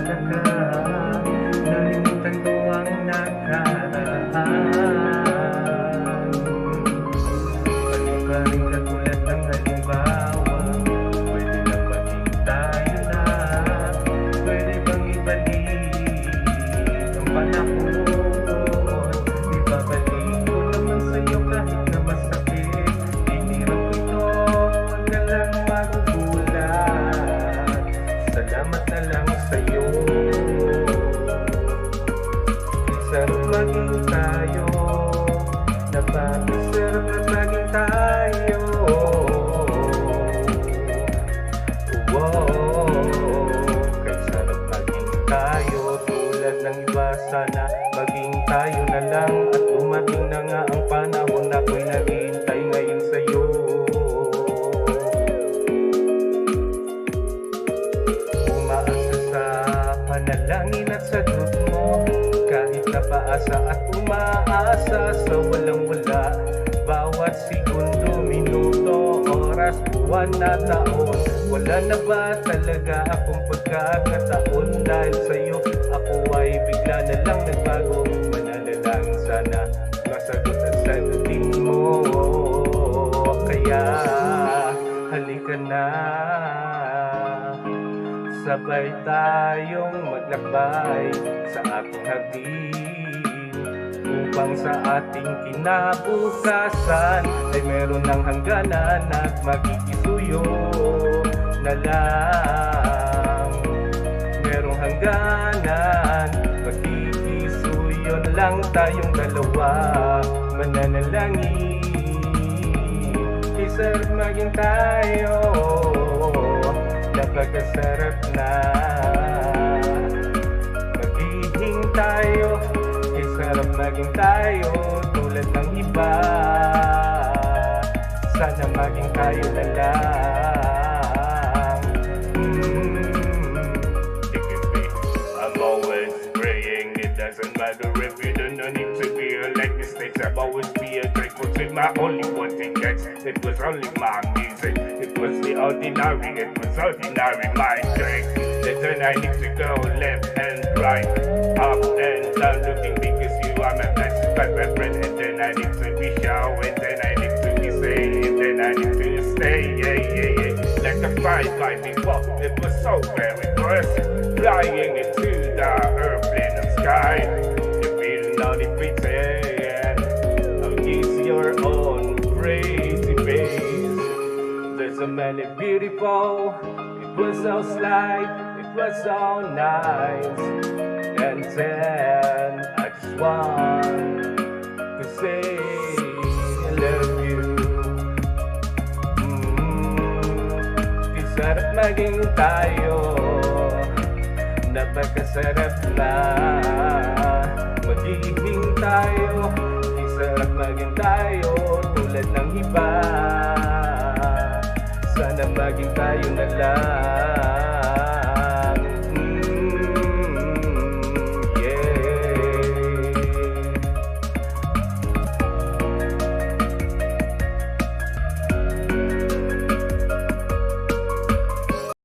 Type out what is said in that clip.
talaga. Nalimutan ko ang nakaraan. Balik pa rin katulad ng halimbawa. Pwede lang maging tayo na. Pwede bang ibalik ang panahon? Ibabalik ko naman sa'yo kahit na masakit. Hinirap ko ito, huwag ka lang magugulat. Salamat na lang sa'yo. Sarap maging tayo, napakasarap na maging tayo. Wow, kay sarap maging tayo. Tulad ng iba, sana maging tayo na lang. At dumating na nga ang panahon na ako'y naghihintay ngayon sa'yo. Umaasa sa panalangin at sagot mo, kahit napaasa at umaasa sa walang-wala. Bawat segundo, minuto, oras, buwan na taon, wala na ba talaga akong pagkakataon? Dahil sa'yo ako ay bigla na lang nagbago. Mananalangin sana masagot at sagutin mo. Kaya halika na, sabay tayong maglakbay sa aking hardin, upang sa ating kinabukasan ay meron ng hangganan at magkikisuyo na lang. Merong hangganan, magkikisuyo na lang tayong dalawa. Mananalangin, isarap maging tayo, napakasarap na magiging tayo. Isarap maging tayo tulad ng iba. Sana maging tayo na lang. I'm always praying, it doesn't matter if you don't need to be like mistakes. I've always be a grateful to my only one thing, guys. It was only my music. It was the ordinary, it was ordinary my drink. Then I need to go left and right, up and down, looking because you are my best friend. And then I need to be show, and then I need to be say, and then I need to stay, yeah. Like a fly before, it was so very worth flying into the airplane of sky. You feel not it pretend, I'll use your own crazy face. There's so many beautiful, it was so slight, it was so nice. And then I just want to say I love you. Sarap maging tayo, napakasarap na magiging tayo. Sarap maging tayo tulad ng iba. Sana maging tayo na lang.